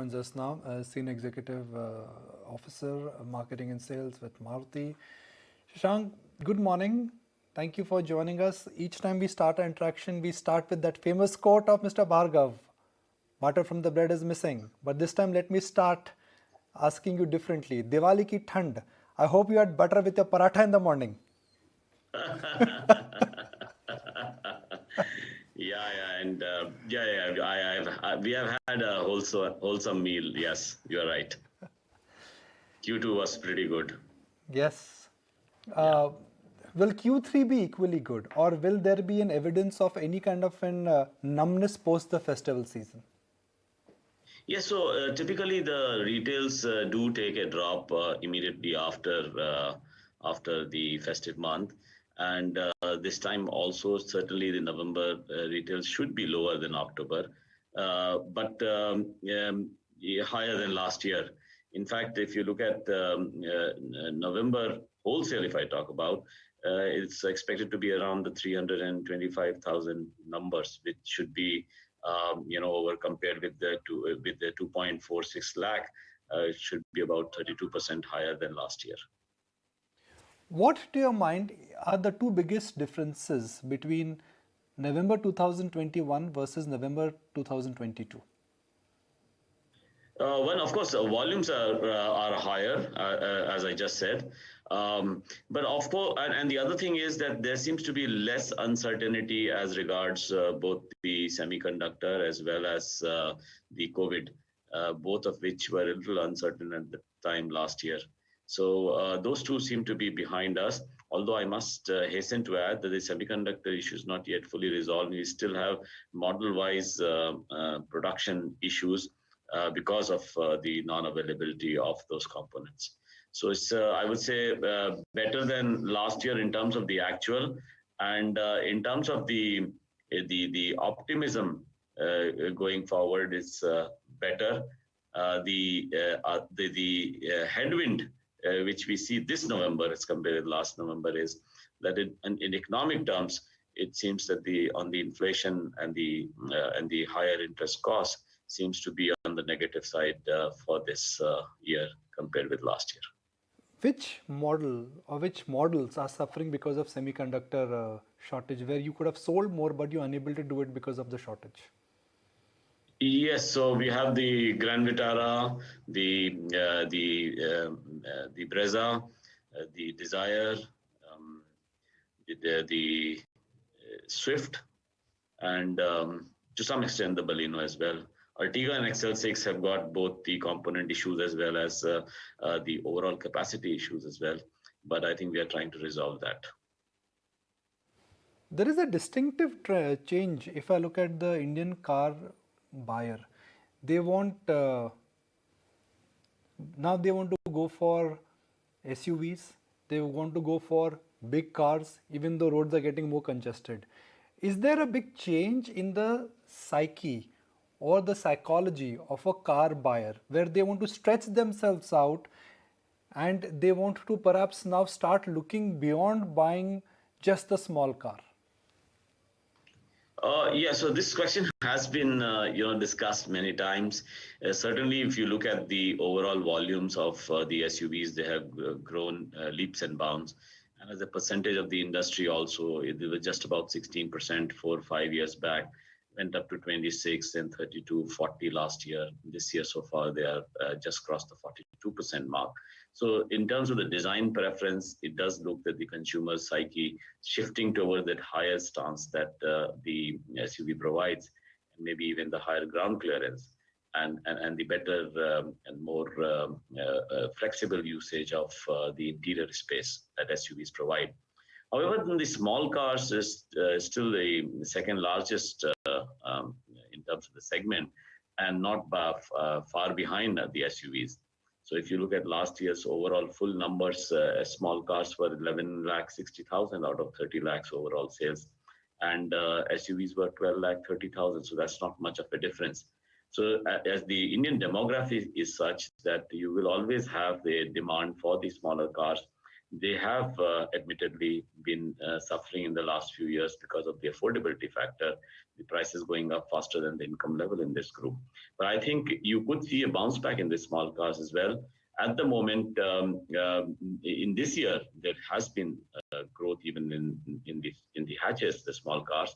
joins us now as Senior Executive Officer, Marketing and Sales with Maruti. Shashank, good morning. Thank you for joining us. Each time we start our interaction, we start with that famous quote of Mr. Bhargav, butter from the bread is missing. But this time let me start asking you differently. Diwali ki thand. I hope you had butter with your paratha in the morning. We have had a wholesome meal. Yes, you are right. Q2 was pretty good. Yes. Will Q3 be equally good, or will there be an evidence of any kind of an numbness post the festival season? Yes, so typically the retails do take a drop immediately after the festive month, and this time also certainly the November retails should be lower than October, but higher than last year. In fact, if you look at November wholesale, if I talk about, it's expected to be around the 325,000 numbers, which should be over compared with the 2.46 lakh, it should be about 32% higher than last year. What, to your mind, are the two biggest differences between November 2021 versus November 2022? One, of course, volumes are higher, as I just said. But of course, and the other thing is that there seems to be less uncertainty as regards both the semiconductor as well as the COVID, both of which were a little uncertain at the time last year. So those two seem to be behind us. Although I must hasten to add that the semiconductor issue is not yet fully resolved. We still have model-wise production issues because of the non-availability of those components. So it's, I would say, better than last year in terms of the actual, and in terms of the optimism going forward is better. The headwind which we see this November as compared with last November is that in economic terms, it seems that on the inflation and the higher interest costs seems to be on the negative side for this year compared with last year. Which model or which models are suffering because of semiconductor shortage, where you could have sold more but you're unable to do it because of the shortage? Yes, so we have the Grand Vitara, the Brezza, the Desire, the Swift, and to some extent the Baleno as well. Ertiga and XL6 have got both the component issues as well as the overall capacity issues as well. But I think we are trying to resolve that. There is a distinctive change if I look at the Indian car buyer. They want now they want to go for SUVs. They want to go for big cars, even though roads are getting more congested. Is there a big change in the psyche or the psychology of a car buyer where they want to stretch themselves out and they want to perhaps now start looking beyond buying just the small car? Yeah, so this question has been discussed many times. Certainly, if you look at the overall volumes of the SUVs, they have grown leaps and bounds. And as a percentage of the industry also, it was just about 16% 4 or 5 years back, went up to 26 and 32, 40 last year. This year so far, they are just crossed the 42% mark. So in terms of the design preference, it does look that the consumer psyche shifting toward that higher stance that the SUV provides, and maybe even the higher ground clearance and the better and more flexible usage of the interior space that SUVs provide. However, the small cars is still the second largest in terms of the segment and not far behind the SUVs. So if you look at last year's overall full numbers, small cars were 11 lakh 60,000 out of 30 lakhs overall sales, and SUVs were 12 lakh 30,000. So that's not much of a difference. So as the Indian demography is such that you will always have the demand for the smaller cars, they have admittedly been suffering in the last few years because of the affordability factor, the prices going up faster than the income level in this group. But I think you could see a bounce back in the small cars as well. At the moment, in this year, there has been growth even in the hatches, the small cars.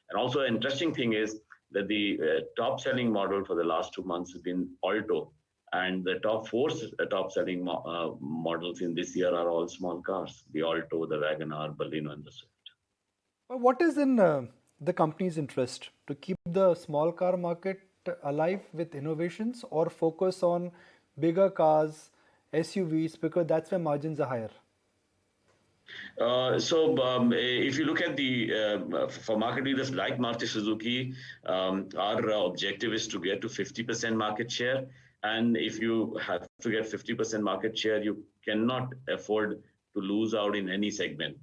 And also, an interesting thing is that the top selling model for the last 2 months has been Alto, and the top four top selling models in this year are all small cars: the Alto, the Wagoner, Baleno, and the Swift. But what is in the company's interest to keep the small car market alive with innovations or focus on bigger cars, SUVs, because that's where margins are higher? If you look at the for market leaders like Maruti Suzuki, our objective is to get to 50% market share. And if you have to get 50% market share, you cannot afford to lose out in any segment.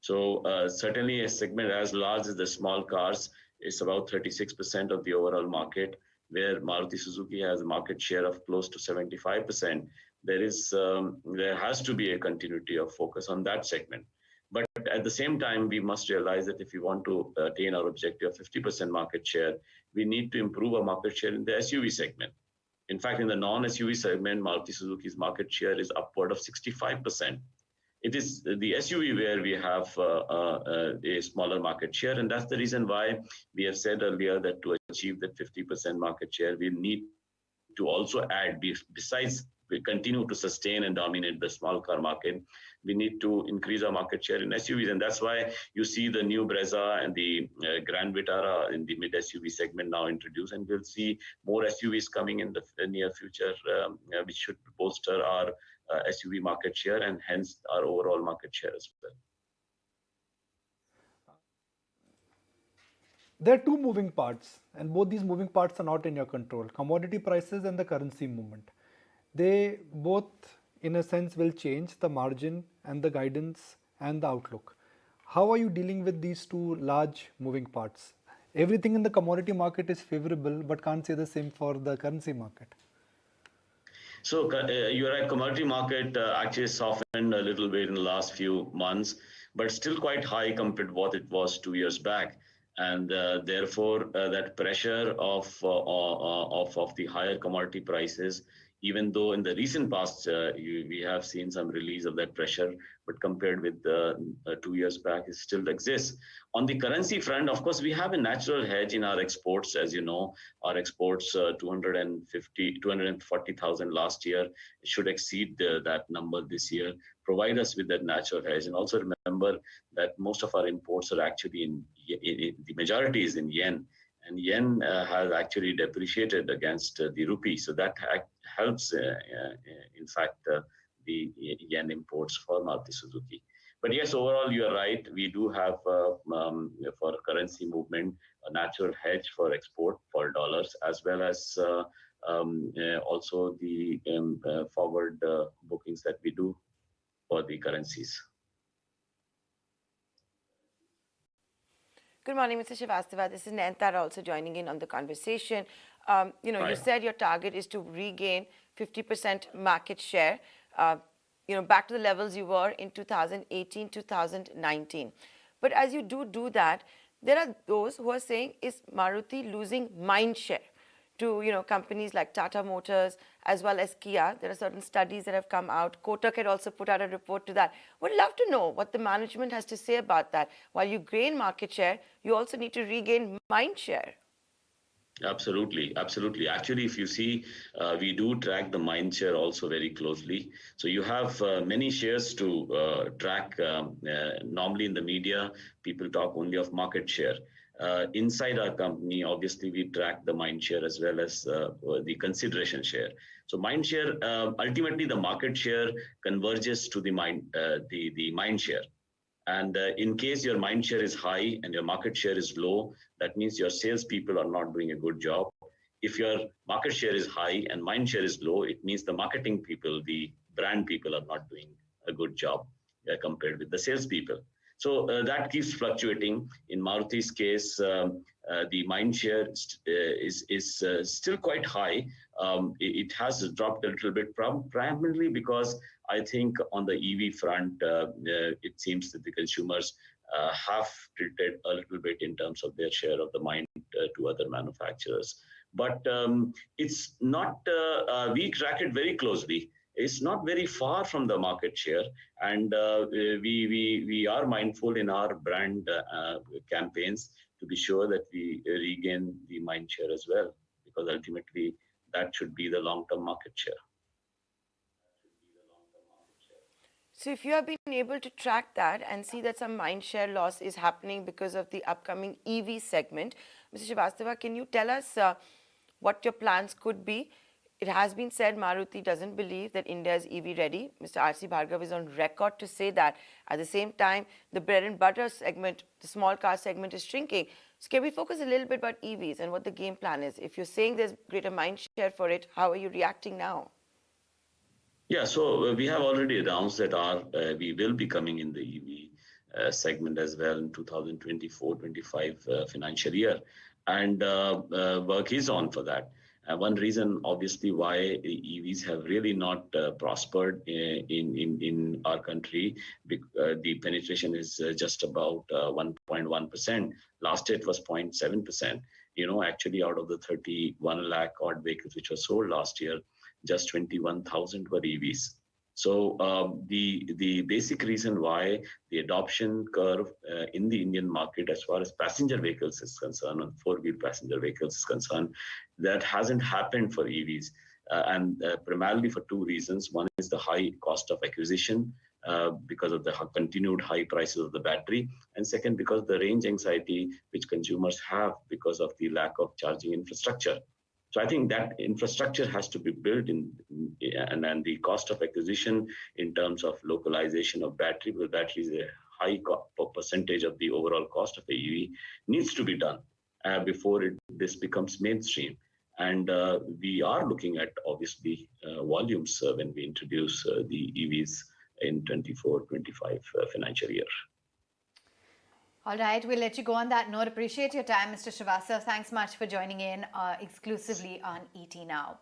So certainly a segment as large as the small cars is about 36% of the overall market, where Maruti Suzuki has a market share of close to 75%. There has to be a continuity of focus on that segment. But at the same time, we must realize that if we want to attain our objective of 50% market share, we need to improve our market share in the SUV segment. In fact, in the non-SUV segment, Maruti Suzuki's market share is upward of 65%. It is the SUV where we have a smaller market share, and that's the reason why we have said earlier that to achieve that 50% market share, we need to also add, besides we continue to sustain and dominate the small car market, we need to increase our market share in SUVs. And that's why you see the new Brezza and the Grand Vitara in the mid SUV segment now introduced. And we'll see more SUVs coming in the near future, which should bolster our SUV market share and hence our overall market share as well. There are two moving parts, and both these moving parts are not in your control: commodity prices and the currency movement. They both, in a sense, will change the margin and the guidance and the outlook. How are you dealing with these two large moving parts? Everything in the commodity market is favorable, but can't say the same for the currency market. So you're right, commodity market actually softened a little bit in the last few months, but still quite high compared to what it was 2 years back. And therefore, that pressure of the higher commodity prices, even though in the recent past we have seen some release of that pressure, but compared with 2 years back, it still exists. On the currency front, of course, we have a natural hedge in our exports. As you know, our exports 240,000 last year should exceed that number this year, provide us with that natural hedge. And also remember that most of our imports are actually in the majority is in yen. And yen has actually depreciated against the rupee. So that helps, in fact, the yen imports for Maruti Suzuki. But yes, overall, you are right. We do have, for currency movement, a natural hedge for export for dollars, as well as also the forward bookings that we do for the currencies. Good morning, Mr. Srivastava. This is Nayanthara also joining in on the conversation. You said your target is to regain 50% market share, back to the levels you were in 2018, 2019. But as you do that, there are those who are saying, is Maruti losing mind share to companies like Tata Motors as well as Kia? There are certain studies that have come out. Kotak had also put out a report to that. Would love to know what the management has to say about that. While you gain market share, you also need to regain mind share. Absolutely. Actually, if you see, we do track the mind share also very closely. So you have many shares to track. Normally in the media, people talk only of market share. Inside our company, obviously, we track the mind share as well as the consideration share. So mind share, ultimately, the market share converges to the mind share. And in case your mind share is high and your market share is low, that means your salespeople are not doing a good job. If your market share is high and mind share is low, it means the marketing people, the brand people are not doing a good job compared with the salespeople. So that keeps fluctuating. In Maruti's case, the mind share is still quite high. It has dropped a little bit, primarily because I think on the EV front, it seems that the consumers have tilted a little bit in terms of their share of the mind to other manufacturers. But it's not, we track it very closely. It's not very far from the market share. And we are mindful in our brand campaigns to be sure that we regain the mind share as well, because ultimately that should be the long-term market share. So if you have been able to track that and see that some mind share loss is happening because of the upcoming EV segment, Mr. Srivastava, can you tell us what your plans could be? It has been said Maruti doesn't believe that India is EV ready. Mr. R.C. Bhargav is on record to say that. At the same time, the bread and butter segment, the small car segment is shrinking. So can we focus a little bit about EVs and what the game plan is? If you're saying there's greater mind share for it, how are you reacting now? Yeah, so we have already announced that we will be coming in the EV segment as well in 2024-25 financial year, and work is on for that. One reason, obviously, why EVs have really not prospered in our country, the penetration is just about 1.1%. Last year it was 0.7%. Actually, out of the 31 lakh odd vehicles which were sold last year, just 21,000 were EVs. So the basic reason why the adoption curve in the Indian market as far as passenger vehicles is concerned, and four-wheel passenger vehicles is concerned, that hasn't happened for EVs. And primarily for two reasons. One is the high cost of acquisition because of the continued high prices of the battery. And second, because the range anxiety which consumers have because of the lack of charging infrastructure. So I think that infrastructure has to be built in, and the cost of acquisition in terms of localization of battery, because battery is a high percentage of the overall cost of the EV, needs to be done before this becomes mainstream. And we are looking at, obviously, volumes when we introduce the EVs in 24-25 financial year. All right, we'll let you go on that note. Appreciate your time, Mr. Srivastava. Thanks much for joining in exclusively on ET Now.